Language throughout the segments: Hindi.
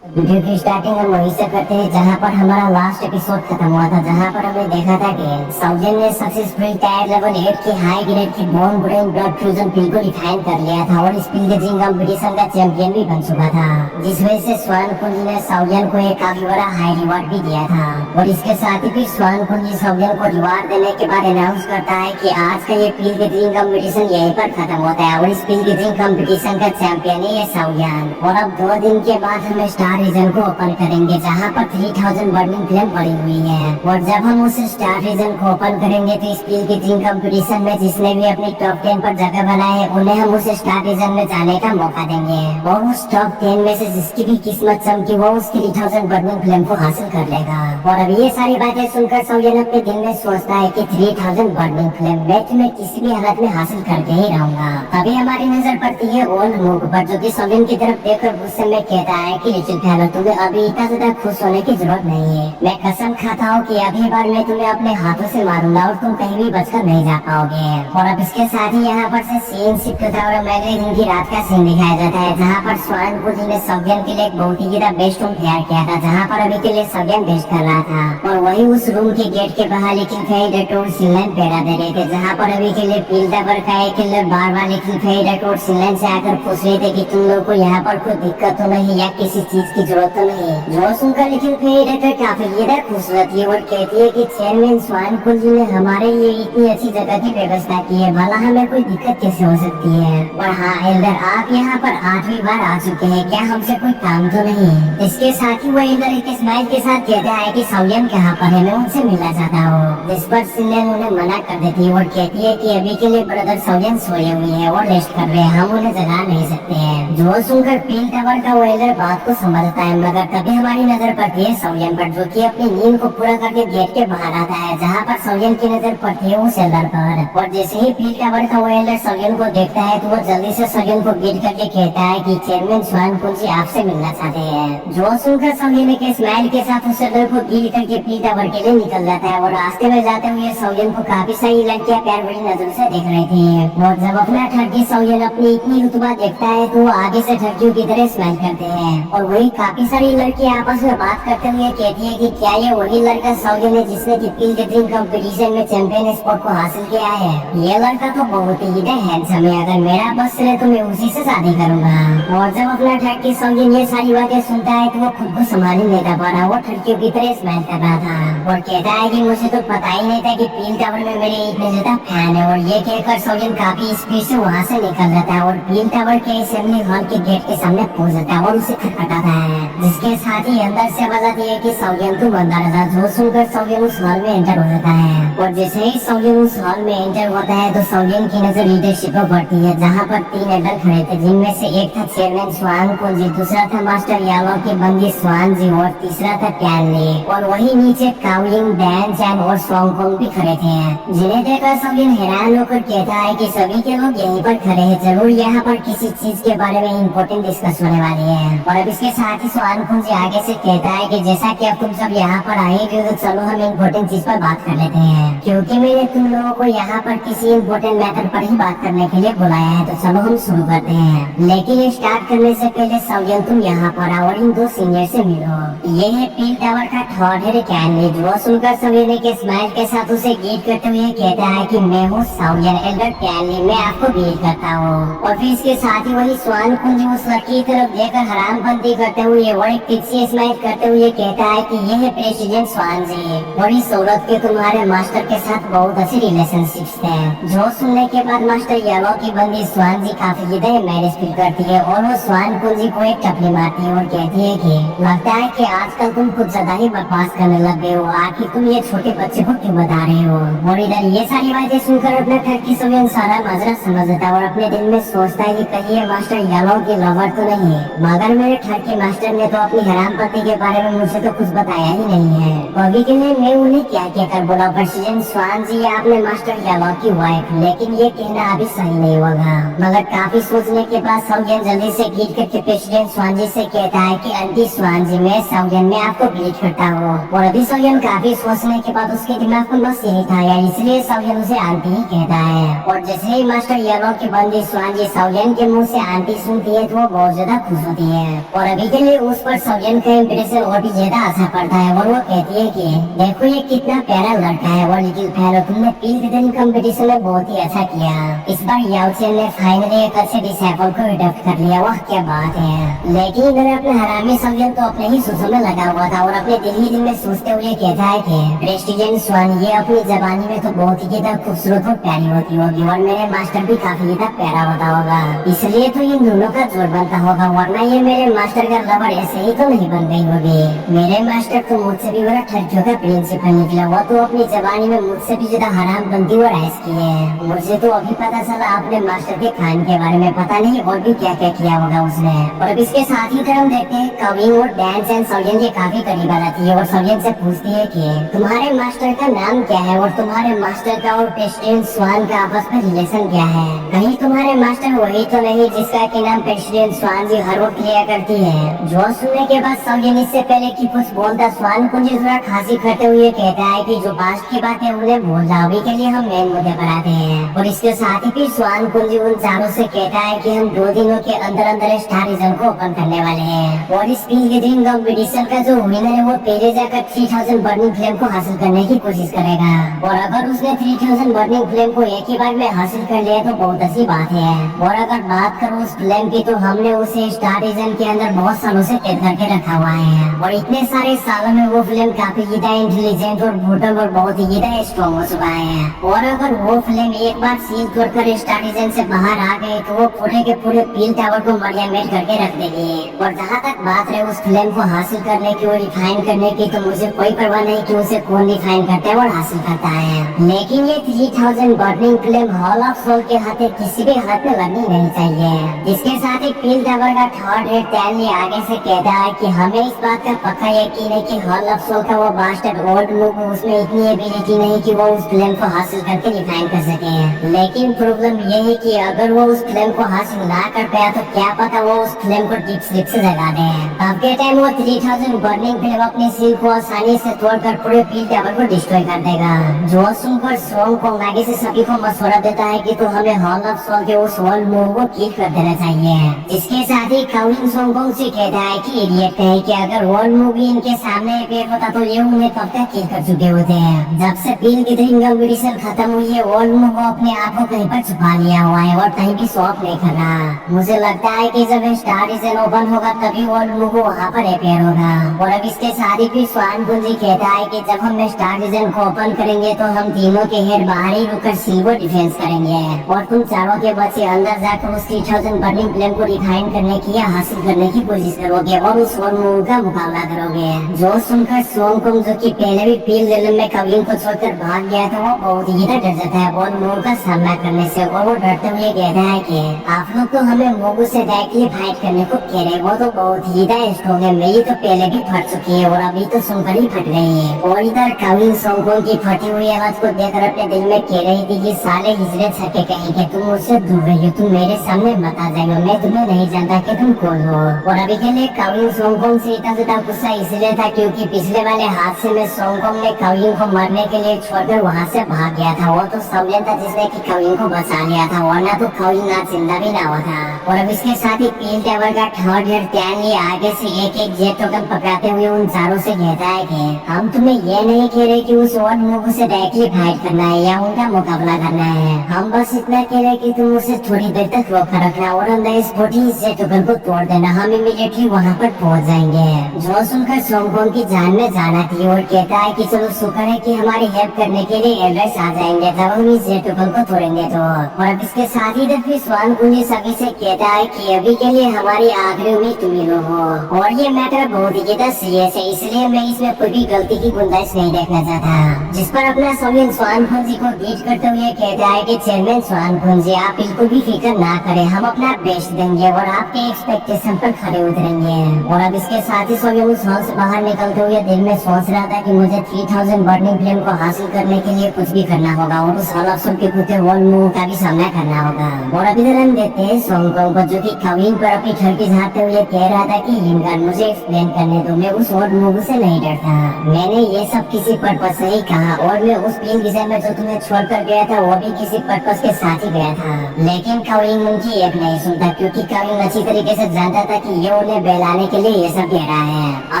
वीडियो की स्टार्टिंग हम वहीं से करते हैं जहां पर हमारा लास्ट एपिसोड खत्म हुआ था, जहां पर हमने देखा था कि साउजन ने सक्सेसफुली टायर लेवल 8 की हाई ग्रेड की बोन ब्रेन ब्लड फ्यूजन पिल को रिफाइन कर लिया था और इस पिल के जिंग कंपटीशन का चैंपियन भी बन चुका था, जिस वजह से स्वान कुंज ने साउजन को एक काफी बड़ा हाई रिवॉर्ड भी दिया था। और इसके साथ ही फिर स्वान कुंज साउजन को रिवॉर्ड देने के बाद अनाउंस करता है कि आज का ये पिल के जिंग कंपटीशन यहीं पर खत्म होता है और इस पिल के जिंग कंपटीशन का चैंपियन है ये साउजन। और अब 2 दिन के बाद हमें स्टार रीजन को ओपन करेंगे जहां पर 3000 बर्निंग फ्लेम पड़ी हुई है। और जब हम उस स्टार रीजन को ओपन करेंगे तो इस पिल की जिंग कंपटीशन में जिसने भी अपनी टॉप 10 पर जगह बनाई है उन्हें हम उस स्टार रीजन में जाने का मौका देंगे और उस टॉप 10 में से जिसकी भी किस्मत चमकी वो उस 3000 बर्निंग फ्लेम को हासिल कर लेगा। और अब ये सारी बातें सुनकर साउजन अपने दिल में सोचता है कि 3000 बर्निंग फ्लेम मैं किसी भी हालत में हासिल करके ही रहूंगा। तभी हमारी नजर पड़ती है ओल्ड मूक पर, जो कि साउजन की तरफ देखकर गुस्से में कहता है कि लिटिल फैलो तुम्हें अभी इतना ज्यादा खुश होने की जरूरत नहीं है। मैं कसम खाता हूँ कि अगली बार मैं तुम्हें अपने हाथों से मारूंगा और तुम कहीं भी बचकर नहीं जा पाओगे। और अब इसके साथ ही यहाँ पर से सीन शिफ्ट होता है और अगले दिन की रात का सीन दिखाया जाता है जहाँ पर स्वान कुंज ने साउजन के लिए एक बहुत ही ज्यादा बेस्ट रूम तैयार किया था, जहाँ पर अभी के लिए साउजन बेस्ट कर रहा था। और वही उस रूम के गेट के बाहर लिटिल फेरी और सिलन पैरा दे रहे थे, जहाँ पर अभी के लिए पील टावर का एक किलर बार बार लिटिल फेरी और सिलन से आकर पूछ रहे थे कि तुम लोग को यहाँ पर कोई दिक्कत तो नहीं या किसी चीज की जरूरत तो नहीं। जो सुनकर लिटिल फेरी काफी ज्यादा खुश रहती है और कहती है कि चेयरमैन स्वान कुंज ने हमारे लिए इतनी अच्छी जगह की व्यवस्था की है, भला हमें कोई दिक्कत कैसे हो सकती है। और हाँ एल्डर, आप यहाँ पर 8वीं बार आ चुके हैं, क्या हमसे कोई काम तो नहीं है। इसके साथ ही वो एल्डर एक स्माइल के साथ कहता है कि साउजन कहाँ पर है, मैं उनसे मिलना चाहता हूँ। जिस पर सिलन उन्हें मना कर देती है और कहती है कि अभी के लिए ब्रदर साउजन सोए हुए हैं और रेस्ट कर रहे हैं, हम उन्हें जगा नहीं सकते हैं। जो सुनकर पील टावर का वो एल्डर बात को समझता है, मगर तभी हमारी नजर पड़ती है साउजन पर, जो कि अपनी नींद को पूरा करके गेट के बाहर आता है, जहाँ पर साउजन की नजर पड़ती है उस एल्डर पर। और जैसे ही पील टावर का वो एल्डर साउजन को देखता है तो वो जल्दी से साउजन को गिर करके कहता है कि चेयरमैन स्वान कुंज आपसे मिलना चाहते हैं। जो सुनकर साउजन के स्माइल के साथ उस एल्डर को गिर करके पील टावर के लिए निकल जाता है। और रास्ते में जाते हुए साउजन को काफी सारी लड़कियां प्यार भरी नजर से देख रही थी। और जब अपना ठगी साउजन अपनी इतनी रुतबा देखता है तो वो आगे से ठगियों की तरह स्माइल करते हैं। और वही काफी सारी लड़कियां आपस में बात करते हुए कहती है कि क्या ये वही लड़का साउजन है जिसने पील के ड्रिंक कंपटीशन में चैंपियन स्पॉट को हासिल किया है। ये लड़का तो बहुत ही हैंडसम है, अगर मेरा बस चले तो मैं उसी से शादी करूंगा। और जब अपना ठगी साउजन ये सारी बातें सुनता है तो वो खुद को संभाल नहीं लेता पड़ा, वो ठगियों की तरह स्माइल कर रहा था और कहता है कि मुझे तो पता ही नहीं था कि पील टावर में मेरे इतने ज्यादा फैन है। और ये कहकर साउजन काफी स्पीड से वहाँ से निकल जाता है और पील टावर के असेंबली हॉल के गेट के सामने पहुंच जाता है और उसे खटखटाता है, जिसके साथ ही अंदर से आवाज आती है कि साउजन तुम अंदर जा। जो सुनकर साउजन उस हॉल में एंटर हो जाता है और जैसे ही साउजन उस हॉल में एंटर होता है तो साउजन की नजर लीडरशिप पर पड़ती है, जहाँ पर 3 एल्डर खड़े थे, जिनमें से एक था चेयरमैन स्वान कुंज, दूसरा था मास्टर यालो के बंदी स्वान जी और तीसरा था टैनली। और वही नीचे काउलिंग, डैन चैन और सोंगकोंग भी खड़े थे, जिन्हें देखकर साउजन हैरान होकर कहता है कि सभी के लोग यहीं पर खड़े हैं, जरूर यहाँ पर किसी चीज के बारे में इम्पोर्टेंट डिस्कस होने वाली है। और अब इसके साथ ही स्वान कुंज आगे से कहता है कि जैसा कि अब तुम सब यहाँ पर आए तो चलो हम इम्पोर्टेंट चीज पर बात कर लेते हैं, क्योंकि मैंने तुम लोगों को यहाँ पर किसी इम्पोर्टेंट मैटर पर ही बात करने के लिए बुलाया है, तो चलो हम शुरू करते हैं। लेकिन स्टार्ट करने से पहले साउजन तुम यहाँ पर आओ और इन 2 सीनियर से मिलो। ये है पील टावर का थर्ड हेड कैनली। जो सुनकर साउजन के स्माइल के साथ उसे ग्रीट करते हुए कहता है कि मैं हूँ साउजन एल्डर कैनली, मैं आपको ग्रीट करता हूँ। और फिर इसके साथ ही वही स्वान कुंज उस लड़की की तरफ देखकर हरामबंदी करते हुए और एक तिरछी स्माइल करते हुए कहता है कि ये है प्रेसिडेंट स्वान जी, और इस औरत के तुम्हारे मास्टर के साथ बहुत अच्छी रिलेशनशिप्स थे। जो सुनने के बाद मास्टर यालो की बंदी स्वान जी काफी ज्यादा मैरिज फील करती है और वो स्वान कुंज को एक टपली मारती है और कहती है कि लगता है कि आजकल तुम कुछ ज्यादा ही बकवास करने लग गए हो, आखिर तुम ये छोटे बच्चे को क्यों बता रहे हो। और इधर ये सारी बातें सुनकर अपने ठगी साउजन सारा माजरा समझ लेता है और अपने दिल में सोचता है कि कहीं ये मास्टर यालो की लवर तो नहीं है, मगर मेरे ठगी मास्टर ने तो अपनी हरामपति के बारे में मुझे तो कुछ बताया ही नहीं है। अभी के लिए मैं उन्हें क्या कहकर बोला प्रेसिडेंट स्वान जी आपने मास्टर यालो की वाइफ, लेकिन ये कहना अभी सही नहीं होगा। मगर काफी सोचने के बाद साउजन जल्दी से ग्रीट करके प्रेसिडेंट स्वान जी से कहता है कि आंटी स्वान जी मैं साउजन मैं आपको ग्रीट करता हूँ। और अभी साउजन काफी सोचने के बाद उसके दिमाग में बस यही था यार, इसलिए साउजन उसे आंटी ही कहता है। और जैसे ही मास्टर यालो की बंदी स्वान जी साउजन के मुँह से आंटी सुनती है तो वो बहुत ज्यादा खुश होती है। और अभी के लिए उस पर सौजन का इम्प्रेशन और भी ज्यादा असर पड़ता है और वो कहती है कि देखो ये कितना प्यारा लड़का है वो लिटिल फेलो, तुमने पील के दिन कंपटीशन में बहुत ही अच्छा किया। इस बार याओ चेन ने फाइनली एक अच्छे डिसाइपल को अडॉप्ट कर लिया, वाह क्या बात है। लेकिन इधर अपने हरामी सौजन तो अपने ही सोचों में लगा हुआ था और अपने दिल ही दिल में सोचते हुए कहता है कि प्रेस्टिजियन स्वान ये अपनी जबानी में तो बहुत ही ज्यादा खूबसूरत और प्यारी होती होगी और मेरे मास्टर भी काफी ज्यादा प्यारा होता होगा, इसलिए तो इन दोनों का जोड़ बनता होगा, वरना ये मेरे मास्टर का लवर ऐसे ही तो नहीं बन गई होगी। मेरे मास्टर तो मुझसे भी बड़ा ठगियों का प्रिंसिपल निकला, वो तो अपनी जबानी में मुझसे भी ज्यादा हराम बनती और ऐश की है। मुझे तो अभी पता चला अपने मास्टर के खान के बारे में, पता नहीं और भी क्या क्या किया होगा उसने। और अब इसके साथ ही हम देखते हैं कविंग और डैंस एंड सौजन के काफी करीब आ जाती है और सौजन से पूछती है कि तुम्हारे मास्टर का नाम क्या है और तुम्हारे मास्टर का और प्रेसिडेंट स्वान का आपस में रिलेशन क्या है, कहीं तुम्हारे मास्टर वही तो नहीं जिसका कि नाम प्रेसिडेंट स्वान जी हर वक्त लिया करती है। जो सुनने के बाद सौजन इससे पहले कि कुछ बोलता स्वान कुंज थोड़ा खांसी करते हुए कहता है कि जो पास्ट की बात है उन्हें भूल जाओ, अभी के लिए हम मेन मुद्दे पर आते हैं। और इसके साथ ही फिर स्वान कुंज उन चारों से कहता है कि हम 2 दिनों के अंदर अंदर स्टार रीजन को ओपन करने वाले हैं और इस पील गैदरिंग कंपटीशन का जो विनर है वो पहले जाकर 3000 बर्निंग फ्लेम को हासिल करने की कोशिश करेगा और अगर उसने 3000 बर्निंग फ्लेम को एक ही बार में हासिल कर लिया तो बहुत अच्छी बात है। और अगर बात करूँ उस फ्लेम की तो हमने उसे स्टार रीजन के अंदर बहुत सालों से कैद करके रखा हुआ है और इतने सारे सालों में वो फ्लेम काफी ज्यादा इंटेलिजेंट और ब्रूटल और बहुत ही ज्यादा स्ट्रॉन्ग हो चुका है। और अगर वो फ्लेम एक बार सील तोड़कर स्टार रीजन से बाहर आ गए तो वो पूरे के पूरे पील टावर को मरियामेट करके रख देगी। और जहाँ तक बात रहे उस फ्लेम को हासिल करने की और रिफाइन करने की तो मुझे कोई परवाह नहीं कि उसे कौन रिफाइन करता है और हासिल करता है, लेकिन ये 3000 burning flame hall of soul के हाथे किसी भी हाथ में लगनी नहीं चाहिए। इसके साथ ही पील टावर का थर्ड हेड टैनली आगे से कहता है कि हमें इस बात का पक्का यकीन है कि हॉल ऑफ सोल का वो बास्टर्ड ओल्ड मूव उसमें इतनी एबिलिटी नहीं कि वो उस फ्लेम को हासिल करके रिफाइन कर सके, लेकिन प्रॉब्लम ये है कि अगर वो उस फ्लेम को हासिल ना कर पाया तो क्या पता वो उस फ्लेम को डीप स्लीप से जगा दे। अब के टाइम वो 3000 बर्निंग फ्लेम अपने सील को आसानी से तोड़कर पूरे पील टावर को डिस्ट्रॉय कर देगा। जो सुनकर सोंग कोंग आगे से सभी को मशवरा देता है कि तो हमें हॉल ऑफ सोल के उस ओल्ड मूव को किल कर देना चाहिए। इसके साथ ही काउलिंग सोंग कोंग से कहता है कि इडियट है कि अगर ओल्ड मूव भी इनके सामने पेड़ होता तो ये उन्हें कब तक किल कर चुके होते हैं। जब से पील गैदरिंग कंपटीशन खत्म हुई है ओल्ड मूव अपने आप को कहीं पर छुपा लिया हुआ है और कहीं भी शॉप नहीं कर रहा। मुझे लगता है कि जब स्टार रीजन ओपन होगा तभी ओल्ड मूव वहाँ पर अपेयर होगा। और अब इसके साथ ही फिर स्वान कुंजी कहता है कि जब हम स्टार रीजन को ओपन करेंगे तो हम तीनों के हेड बाहर ही रुककर सिल्वर डिफेंस करेंगे और तुम चारों के बच्चे अंदर जाकर उस 3000 बर्निंग फ्लेम को रिफाइन करने की या हासिल करने की कोशिश करोगे और उस ओल्ड मूव का मुकाबला करोगे। जो सुनकर सोंग कुंग जो कि पहले भी पील रेलम में कविंग को छोड़कर भाग गया था वो बहुत ही डर जाता है ओल्ड मूव का सामना करने से और वो डरते हुए कहता है कि आप लोग तो हमें मोगू से डायरेक्टली फाइट करने को कह रहे, वो तो बहुत ही स्ट्रॉन्ग है, मेरी तो पहले भी फट चुकी है और अभी तो सुनकर ही फट गई है। और इधर कविंग सोंग कुंग की फटी हुई आवाज को देखकर अपने दिल में कह रही थी कि साले हिजड़े छके कहीं के तुम मुझसे दूर रही हो, तुम मेरे सामने मत आ जाएगा, मैं तुम्हें नहीं जानता कि तुम कौन हो। और अभी के लिए कविंग सोंग कुंग से इतना ज्यादा गुस्सा इसलिए था क्योंकि पिछले वाले हादसे में सोंग कुंग ने कविंग को मरने के लिए छोड़कर वहाँ से भाग गया था। वो तो सौजन था जिसने कि कविंग को बचा लिया था वरना तो कविंग आज जिंदा भी ना हुआ था। और अब इसके साथ ही पील टावर का थर्ड हेड टैनली आगे से एक एक जेट टोकन पकड़ाते हुए उन चारों से कहता है कि हम तुम्हें ये नहीं कह रहे कि उस ओल्ड मूव से डायरेक्टली फाइट करना है या उनका मुकाबला करना है, हम बस इतना कह रहे कि तुम उसे थोड़ी देर तक रोक रखना और अंदर इस छोटी जेट टोकन को तोड़ देना, हम इमीडिएटली वहाँ पर पहुँच जाएंगे। जो सुनकर सोंग कुंग की जान में जाना थी और कहता है कि चलो शुक्र है कि हमारी हेल्प करने के लिए एल्डर्स आ जाएंगे तब हम इस जेट टोकन को तोड़ेंगे। तो और अब इसके साथ ही फिर स्वान कुंजी सभी से कहता है कि अभी के लिए हमारी आखिरी उम्मीद तुम ही हो और ये मैटर बहुत ही ज्यादा सीरियस है, इसलिए मैं इसमें कोई भी गलती की गुंजाइश नहीं देखना चाहता। जिस पर अपना सौजन स्वान कुंजी को बीट करते हुए कहता है कि चेयरमैन स्वान कुंजी आप बिल्कुल भी फिक्र ना करें, हम अपना बेस्ट देंगे और आपके एक्सपेक्टेशन पर खड़े उतरेंगे। और अब इसके साथ ही सौजन उस हॉल से बाहर निकलते हुए दिल में सोच रहा था कि मुझे 3000 बर्निंग फ्लेम को हासिल करने के लिए कुछ भी करना होगा और उस हॉल ऑफ सोल के कुत्ते ओल्ड मूव का भी सामना करना होगा। और अभी हम देखते हैं सोंग कुंग को जो कि कविंग पर अपनी खिड़की झाँकते हुए कह रहा था कि हिंगन मुझे एक्सप्लेन करने दो, मैं उस ओल्ड मूव से नहीं डरता, मैंने ये सब किसी पर्पज से ही कहा और मैं उस पील विषय में जो तुम्हें छोड़कर गया था वो भी किसी पर्पज के साथ ही गया था। लेकिन कविंग उनकी एक नहीं सुनता क्योंकि कविंग अच्छी तरीके से जानता था कि ये उन्हें बहलाने के लिए ये सब कह रहा है।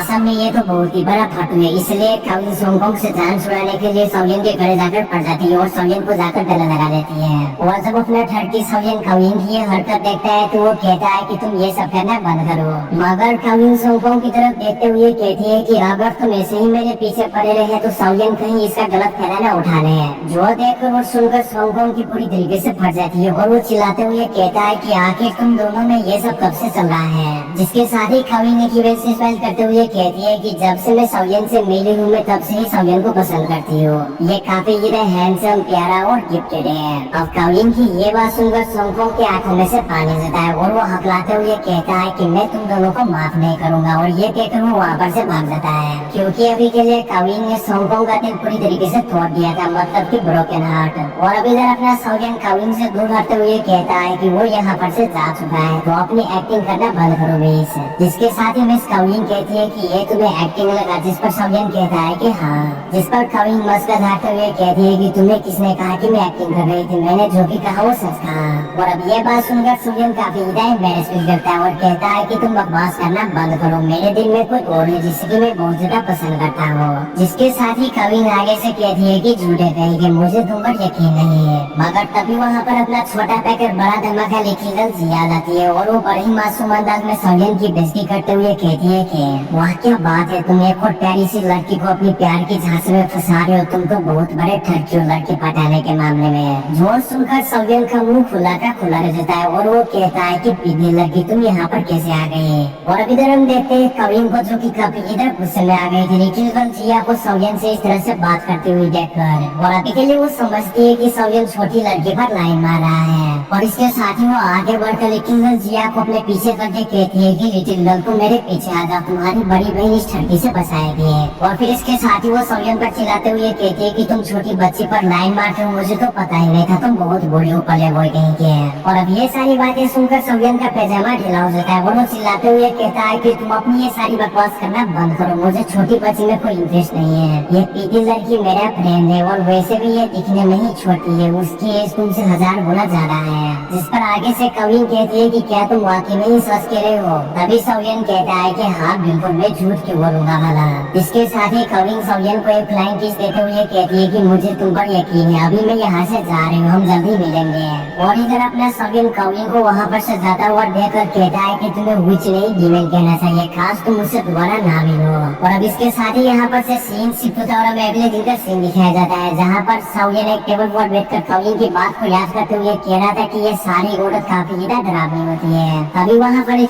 असल में ये तो बहुत ही बड़ा फटू है, इसलिए काविन सोंगकोंग से जान छुड़ाने के लिए सौयन के घरे जाकर पड़ जाती है और सौयन को जाकर गले लगा देती है। और जब अपना ठरकी सौयन काविन की ये हरकत देखता है तो वो कहता है कि तुम ये सब करना बंद करो। मगर काविन सोंगकोंग की तरफ देखते हुए कहती है कि अगर तुम ऐसे ही मेरे पीछे पड़े रहे तो सौयन कहीं इसका गलत फायदा न उठा ले। जो देखकर और सुनकर सोंगकोंग की पूरी तरीके से फट जाती है और वो चिल्लाते हुए कहता है कि आखिर तुम दोनों में ये सब कब से चल रहा है। जिसके साथ ही काविन की वजह से स्माइल करते हुए कहती है कि जब से मैं सौयन से मिली हूँ मैं तब से ही सौयन को पसंद करती हूँ। ये काफी हैंडसम, प्यारा और गिफ्टेड है। अब काविन की ये बात सुनकर सोंगकोंग की आंखों में से पानी जाता है और वो हकलाते हुए कहता है कि मैं तुम दोनों को माफ नहीं करूंगा। और ये कहकर वो वहाँ पर से भाग जाता है, क्योंकि अभी के लिए काविन ने सोंगकोंग का दिल पूरी तरीके से तोड़ दिया था, मतलब की ब्रोकन हार्ट। और अभी इधर अपना सौयन काविन से दूर हटते हुए कहता है कि वो यहाँ पर से जा चुका है तो अपनी एक्टिंग करना बंद करो प्लीज। जिसके साथ ही मिस काविन कहती है कि ये तुम्हें एक्टिंग लगा, जिस पर सौयन कहता है कि हाँ। जिस पर काविन मस्का झाड़ते हुए कहती है कि तुम्हें किसने कहा कि मैं एक्टिंग कर रही थी, मैंने जो भी कहा वो सच कहा। और अब ये बात सुनकर सौयन काफी एम्बैरेस फील करता है और कहता है कि तुम बकवास करना बंद करो, मेरे दिल में कोई और है जिसकी मैं बहुत ज्यादा पसंद करता हूँ। जिसके साथ ही काविन आगे से कहती है कि झूठे कहेंगे, मुझे तुम पर यकीन नहीं है। मगर तभी वहाँ पर अपना छोटा पैकेट बड़ा धमाका लिखी गल याद आती है और वो बड़े ही मासूम अंदाज में सौयन की बेइज्जती करते हुए कहती है कि वाह क्या बात है, तुम एक और प्यारी सी लड़की को अपनी प्यार की झांसे में फंसा रहे हो, तुम तो बहुत बड़े ठरकी हो लड़की पटाने के मामले में। जो सुनकर सौयन का मुंह खुला का खुला रह जाता है और वो कहता है कि पीली लड़की तुम यहाँ पर कैसे आ गई। और अब इधर हम देखते हैं काविन को, जो की काफी इधर गुस्से में आ गई थी निखिल जिया को सौयन से इस तरह से बात करते हुए देखकर। और अभी के लिए वो समझती है कि सौयन छोटी लड़की पर लाइन मार रहा है। और इसके साथ ही वो आगे बढ़कर लिटिल जिया को अपने पीछे करके कहती है कि लिटिल गर्ल तुम मेरे पीछे आ जाओ, तुम्हारी बड़ी बहन इस ठरकी से बचाएगी। और फिर इसके साथ ही वो सौयन पर चिल्लाते हुए कहती है कि तुम छोटी बच्ची पर लाइन मारते हो, मुझे तो पता ही नहीं था, तुम बहुत बूढ़ी हो पले बोल कहीं के। और अब ये सारी बातें सुनकर सौयन का पैजामा ढीला हो जाता है और वो चिल्लाते हुए कहता है कि तुम अपनी ये सारी बकवास करना बंद करो, मुझे छोटी बच्ची में कोई इंटरेस्ट नहीं है। ये पीती लड़की मेरा फ्रेंड है और वैसे भी ये दिखने में ही छोटी है, उसकी एज तुमसे 1000 गुना ज्यादा है। जिस पर आगे से काविन कहती है कि क्या तुम वाकई में ही सच कह रहे हो। तभी सौयन कहता है कि हाँ बिल्कुल, मैं झूठ क्यों बोलूंगा भला। इसके साथ ही काविन सौयन को एक फ्लाइंग किस देते हुए कहती है कि मुझे तुम पर यकीन है, अभी मैं यहाँ से जा रही हूँ, हम जल्दी मिलेंगे। और इधर अपना सौयन काविन को वहाँ पर से जाता हुआ देखकर कहता है कि तुम्हें विच नहीं डीमन कहना चाहिए, खास तुम मुझसे दोबारा ना मिलो। और अब इसके साथ ही यहाँ पर से सीन शिफ्ट होता है और हमें अगले दिन का सीन दिखाया जाता है, जहाँ पर सौयन एक टेबल पर बैठकर काविन की बात को याद करते हुए कह रहा था कि ये सारी औरत काफी ज्यादा डरावनी होती है। तभी वहाँ पर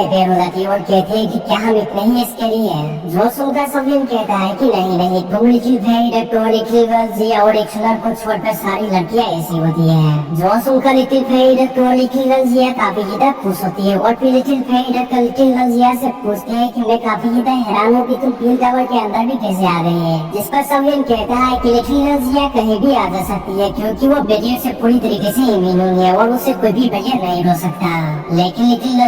पैर हो जाती है और कहती है कि क्या हम इतने ही इसके लिए हैं। जो सुनकर सौयन कहता है कि नहीं नहीं, तुम जिया और एक सुनर को छोड़कर सारी लड़कियाँ ऐसी होती है। जो सुनकर जिया काफी ज्यादा खुश होती है और फिर जिया से पूछते हैं कि मैं काफी ज्यादा हैरान हूँ कि तुम पील टावर के अंदर भी कैसे आ रही है। जिस पर सौयन कहता है कि जिया कहीं भी आ जा सकती है क्योंकि वो बेरियर से पूरी तरीके से इम्यून है और उसे कोई भी बेरियर नहीं रोक सकता। लेकिन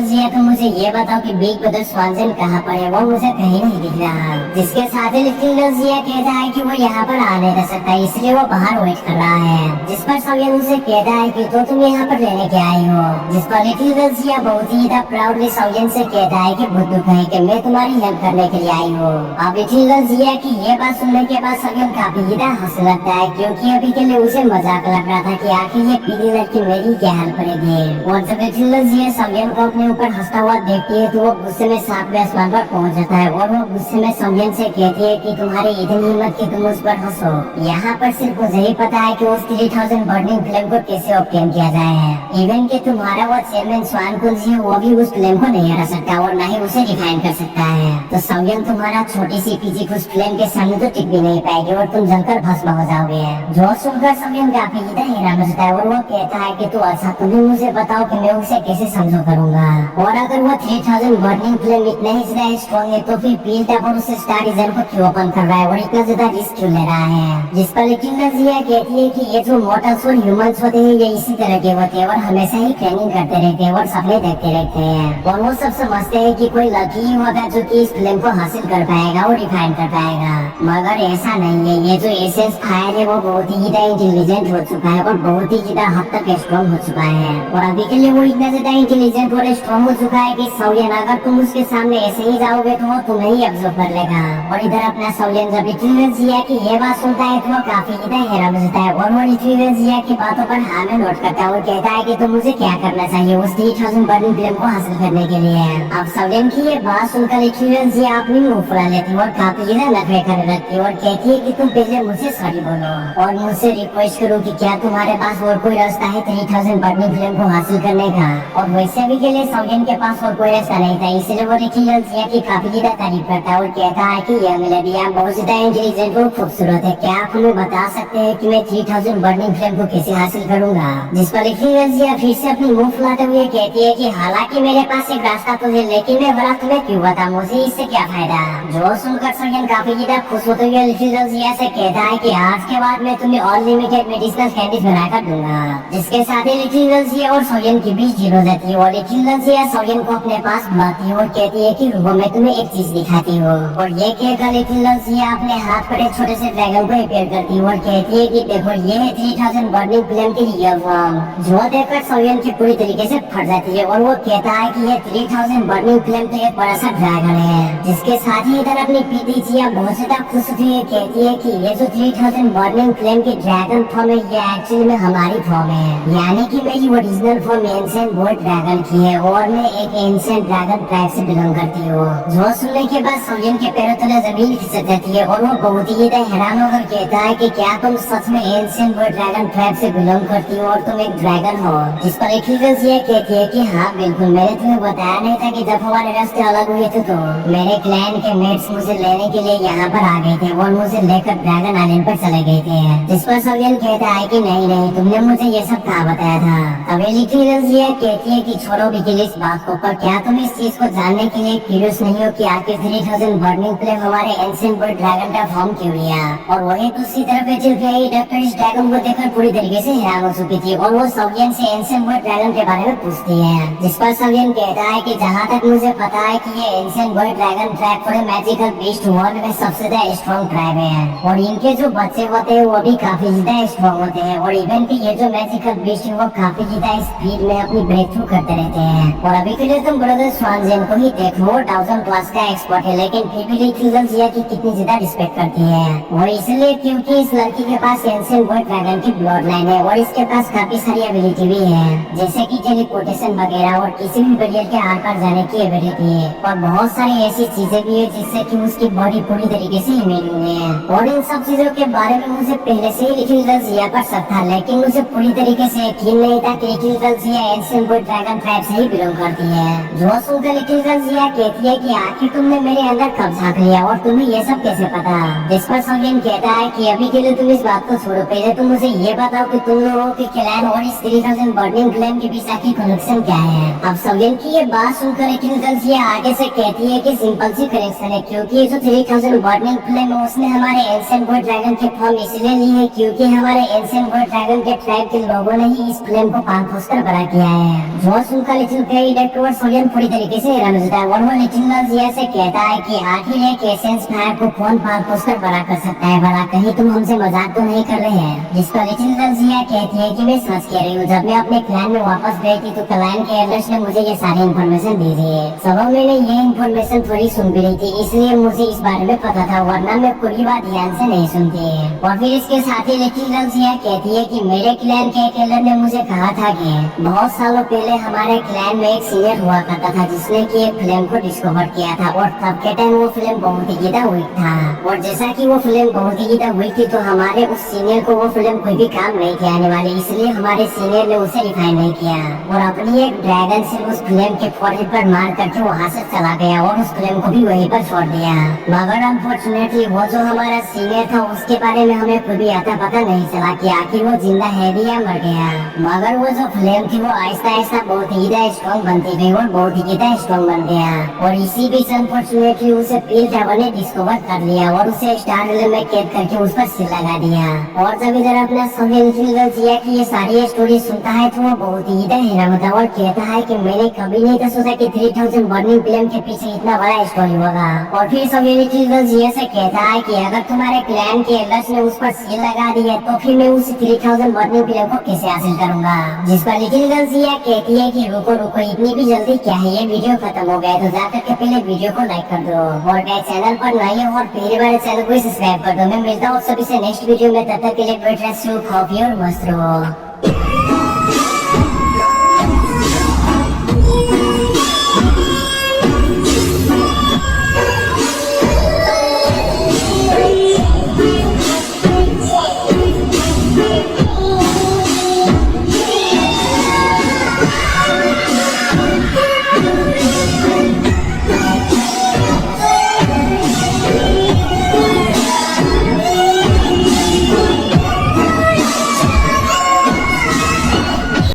जिया तो मुझे ये बताओ कि बिग ब्रदर स्वानसन कहाँ पर है, वो मुझे कहीं नहीं दिख रहा। जिसके साथ ही जिया कहता है कि वो यहाँ पर आ नहीं रह सकता, इसलिए वो बाहर वेट कर रहा है। जिस पर सौयन उसे कहता है कि तो तुम यहाँ पर रहने के आई हो। जिस पर जिया बहुत ही प्राउडली सौयन से कहता है कि बुद्धू कहे कि मैं तुम्हारी हेल्प करने के लिए आई हूँ। अब जिया की ये बात सुनने के बाद सौयन काफी ज्यादा हंसने लगता है, क्योंकि अभी के लिए उसे मजाक लग रहा था कि आखिर ये पीली लड़की मेरी क्या हाल करेगी। और जब जिया सौयन को अपने ऊपर हंसता हुआ देखती है तो वो गुस्से में सातवें आसमान पर पहुंच जाता है और वो गुस्से में सौयन से कहती है कि तुम्हारी इतनी हिम्मत कि तुम उस पर हंसो। यहाँ पर सिर्फ मुझे ही पता है कि उस 3000 बर्निंग फ्लेम को कैसे ऑब्टेन किया जाए है। इवन कि तुम्हारा वो चेयरमैन स्वान कुंज है, वो भी उस फ्लेम को नहीं हरा सकता और न ही उसे रिफाइन कर सकता है। तो सौयन तुम्हारा छोटी सी पीछे उस फ्लेम के सामने तो टिक भी नहीं पाएगी और तुम जलकर भस्म हो जाओगे। जो सुनकर सौयन काफी हैरान हो जाता है और वो कहता है कि तू अच्छा तुम्हें मुझे बताओ कि मैं उसे कैसे समझो करूंगा। और अगर वो 3000 बर्निंग फ्लेम इतना ही ज्यादा स्ट्रॉन्ग है तो फिर पील टावर उसे स्टार डिजाइन को क्यों ओपन कर रहा है और इतना ज्यादा रिस्क क्यों ले रहा है। जिस पर जिया कहती है कि ये जो मॉर्टल्स और ह्यूमंस होते हैं ये इसी तरह के होते हैं और हमेशा ही ट्रेनिंग करते रहते हैं और सपने देखते रहते हैं और वो सब समझते हैं कि कोई लकी होगा जो कि इस फ्लेम को हासिल कर पाएगा और रिफाइन कर पाएगा। मगर ऐसा नहीं है, ये जो एसेंस फायर है वो बहुत ही ज्यादा इंटेलिजेंट हो चुका है और बहुत ही ज्यादा हद तक स्ट्रॉन्ग हो चुका है और अभी के लिए वो इतना ज्यादा इंटेलिजेंट और स्ट्रॉन्ग हो चुका है कि सोलियन अगर तुम उसके सामने ऐसे ही जाओगे तो वो तुम्हें ही ऑब्जर्व कर लेगा। और इधर अपना सोलियन जब रिट्रीवर जिया की ये बात सुनता है तो वो काफी ज्यादा हैरान हो जाता है और वो रिट्रीवर जिया की बातों पर हाँ में नोट करता है और कहता है कि तुम मुझे क्या करना चाहिए उस 3000 बर्निंग फ्लेम को हासिल करने के लिए। अब सोलियन की ये बात सुनकर रिट्रीवर जिया अपनी मुंह फुला लेती है और काफी ज्यादा नखरे करने लगती है और कहती है कि तुम पहले मुझसे सॉरी बोलो और मुझसे रिक्वेस्ट करो कि क्या तुम्हारे पास और कोई रास्ता है 3000 बर्निंग फ्लेम को हासिल करने का। और वैसे भी के लिए सोलियन के पास और कोई रास्ता नहीं था, इसलिए वो रिट्रीवर जिया की काफी ज्यादा तारीफ करता है और कहता है कि यह मेलेडी आप बहुत ज्यादा इंटेलिजेंट और खूबसूरत है, क्या आप हमें बता सकते हैं कि मैं 3000 बर्निंग फ्लेम को कैसे हासिल करूंगा। जिस पर रिट्रीवर जिया फिर से अपनी मुंह फुलाते हुए कहती है कि हालांकि मेरे पास एक रास्ता तो है लेकिन मैं भला तुम्हें क्यों बताऊं, मुझे इससे क्या फायदा। जो सुनकर सोलियन काफी ज्यादा खुश होते हुए रिट्रीवर जिया से कहता है कि आज के बाद मैं तुम्हें अनलिमिटेड मेडिसिनल कैंडीज बनाकर दूंगा। जिसके साथ ही रिट्रीवर जिया और सोलियन के बीच जीरो जाती है और रिट्रीवर जिया सोलियन को अपने पास बुलाती है और कहती है कि रुको मैं तुम्हें एक चीज दिखाती हूँ। और ये कहकर रिट्रीवर जिया अपने हाथ पर एक छोटे से ड्रैगन को अपेयर करती है और कहती है कि देखो ये है 3000 बर्निंग फ्लेम की रियल फॉर्म। जो देखकर सोलियन की पूरी तरीके से फट जाती है और वो कहता है कि ये 3000 बर्निंग फ्लेम तो एक बड़ा सा ड्रैगन है। जिसके साथ ही इधर अपनी प्रीति जिया बहुत ज्यादा खुश होती है, कहती है कि ये जो 3000 बर्निंग फ्लेम की ड्रैगन फॉर्म है ये एक्चुअली में हमारी फॉर्म है, यानी कि मेरी original form ancient world dragon की है और मैं एक एंशिएंट ड्रैगन ट्राइब से बिलोंग करती हूँ। जो सुनने के बाद सोलियन के पैरों तले जमीन खिसक जाती है और वो बहुत ही हैरान होकर कहता है कि क्या तुम सच में एंशिएंट वर्ल्ड ड्रैगन ट्राइब से बिलोंग करती हो और तुम एक ड्रैगन हो। जिस पर रिट्रीवर जिया कहती है कि हाँ बिल्कुल, मैंने तुम्हें बताया नहीं था कि जब हमारे रास्ते अलग हुए थे तो मेरे क्लैन के मेट्स मुझे लेने के लिए यहाँ पर आ गए थे और मुझे लेकर ड्रैगन आइलैंड पर चले गए थे। जिस पर सोलियन कहता है कि नहीं नहीं तुमने मुझे ये सब कहाँ बताया था। तभी रिट्रीवर जिया कहती है कि छोड़ो बिल्कुल इस बात को, पर क्या तुम इस चीज को जानने के लिए क्यूरियस नहीं हो कि आखिर 3000 बर्निंग फ्लेम हमारे एंशिएंट वर्ल्ड ड्रैगन का फॉर्म क्यों लिया। और वही दूसरी तरफ डॉक्टर इस ड्रैगन को देखकर पूरी तरीके से हैरान हो चुकी थी और वो सोलियन से एंशिएंट वर्ल्ड ड्रैगन के बारे में पूछती है। जिस पर सोलियन कहता है कि जहाँ तक मुझे पता है कि ये एंशिएंट वर्ल्ड ड्रैगन ट्राइब पूरे मैजिकल बीस्ट वर्ल्ड में सबसे ज्यादा स्ट्रॉन्ग ट्राइब है और इनके जो बच्चे होते हैं वो भी काफी ज्यादा स्ट्रॉन्ग होते हैं और इवन की ये जो मैजिकल बीस्ट है वो काफी ज्यादा स्पीड में अपनी ब्रेक थ्रू करते रहते हैं। और अभी के लिए तुम ब्रदर स्वानजेन को ही देखो, 1000+ का एक्सपर्ट है लेकिन फिर भी रिट्रीवर जिया की कितनी ज्यादा रिस्पेक्ट करती है। वो इसलिए क्योंकि इस लड़की के पास एंशिएंट वर्ल्ड ड्रैगन की ब्लड लाइन है और इसके पास काफी सारी एबिलिटी भी है, जैसे कि टेलीपोर्टेशन वगैरह और किसी भी बैरियर के आर पार जाने की एबिलिटी है और बहुत सारी ऐसी चीजें भी है जिससे कि उसकी बॉडी पूरी तरीके से इम्यून हुई है। और इन सब चीजों के बारे में मुझे पहले से ही रिट्रीवर जिया पर शक था लेकिन मुझे पूरी तरीके से यकीन नहीं था कि रिट्रीवर जिया एंशिएंट वर्ल्ड ड्रैगन ट्राइब से ही बिलोंग करती है। जो सुनकर रिट्रीवर जिया कहती है कि आखिर तुमने मेरे अंदर कब झांक लिया और तुम्हें ये सब कैसे पता। जिस पर सोलियन कहता है कि अभी के लिए तुम इस बात को छोड़ो, पहले तुम मुझे ये बताओ कि तुम लोगों के क्लैन और इस 3000 बर्निंग फ्लेम के बीच आखिर कनेक्शन क्या है। अब सोलियन की ये बात सुनकर रिट्रीवर जिया आगे से कहती है कि सिंपल सी कनेक्शन है, क्योंकि ये जो 3000 बर्निंग फ्लेम है उसने हमारे एंशिएंट वर्ल्ड ड्रैगन के फॉर्म इसलिए ली है क्योंकि हमारे एंशिएंट वर्ल्ड ड्रैगन के ट्राइब के लोगों ने ही इस फ्लेम को पाल पोस कर बड़ा किया है। जो सुनकर डॉक्टर सोलियन पूरी तरीके से हैरान हो जाता है और वो रिट्रीवर जिया से कहता है कि आखिर एक एसेंस फायर को कौन पाल पोस कर बड़ा कर सकता है, भला कहीं तुम हमसे मजाक तो नहीं कर रहे हैं। जिस पर रिट्रीवर जिया कहती है कि मैं सच कह रही हूँ, जब मैं अपने क्लैन में वापस गई थी तो क्लैन के एल्डर्स ने मुझे ये सारी इन्फॉर्मेशन दी थी। सब मैंने ये इन्फॉर्मेशन थोड़ी सुन भी रही थी इसलिए मुझे इस बारे में पता था, वरना मैं पूरी बात ध्यान से नहीं सुनती। और फिर इसके साथ ही रिट्रीवर जिया कहती है कि मेरे क्लैन के एक एल्डर ने मुझे कहा था कि बहुत सालों पहले हमारे क्लैन में एक सीनियर हुआ करता था जिसने कि एक फ्लेम को डिस्कवर किया था और तब के टाइम वो फ्लेम बहुत ही ज्यादा वीक था और जैसा कि वो फ्लेम बहुत ही ज्यादा वीक थी तो हमारे उस सीनियर को वो फ्लेम कोई भी काम नहीं किया आने वाले, इसलिए हमारे सीनियर ने उसे रिफाइन नहीं किया और अपनी एक ड्रैगन से उस फ्लेम के फोरहेड पर मार करके वहाँ से चला गया और उस फ्लेम को भी वहीं पर छोड़ दिया। मगर अनफॉर्चुनेटली वो जो हमारा सीनियर था उसके बारे में हमें कोई भी आता पता नहीं चला कि आखिर वो जिंदा है भी या मर गया। मगर वो जो फ्लेम थी वो आहिस्ता आहिस्ता बहुत ही ज्यादा स्ट्रॉन्ग बनती गई और बहुत ही ज्यादा स्ट्रॉन्ग बन गया और इसी बीच अनफॉर्चुनेटली उसे पील टावर ने डिस्कवर कर लिया और उसे स्टार रिले में कैद करके उस पर सिर लगा दिया। और जब इधर अपना सोलियन रिट्रीवर जिया की ये सारी स्टोरी सुनता है तो वो बहुत ही ज्यादा हैरान होता है और कहता है कि मैंने कभी नहीं था सोचा कि 3000 बर्निंग फ्लेम के पीछे इतना बड़ा स्टोरी होगा। और फिर सोलियन रिट्रीवर जिया से कहता है कि अगर तुम्हारे क्लैन के एल्डर्स ने उस पर सील लगा दी है तो फिर मैं उस 3000 बर्निंग फ्लेम को कैसे हासिल करूंगा। जिस पर रिट्रीवर जिया कहती बोलती है कि रुको रुको, इतनी भी जल्दी क्या है, ये वीडियो खत्म हो गया है, तो जाकर के पहले वीडियो को लाइक कर दो और मेरे चैनल पर नए हो और पहली बार चैनल को सब्सक्राइब कर दो। मैं मिलता हूँ सभी से नेक्स्ट वीडियो में, तब तक के लिए मस्त रहो।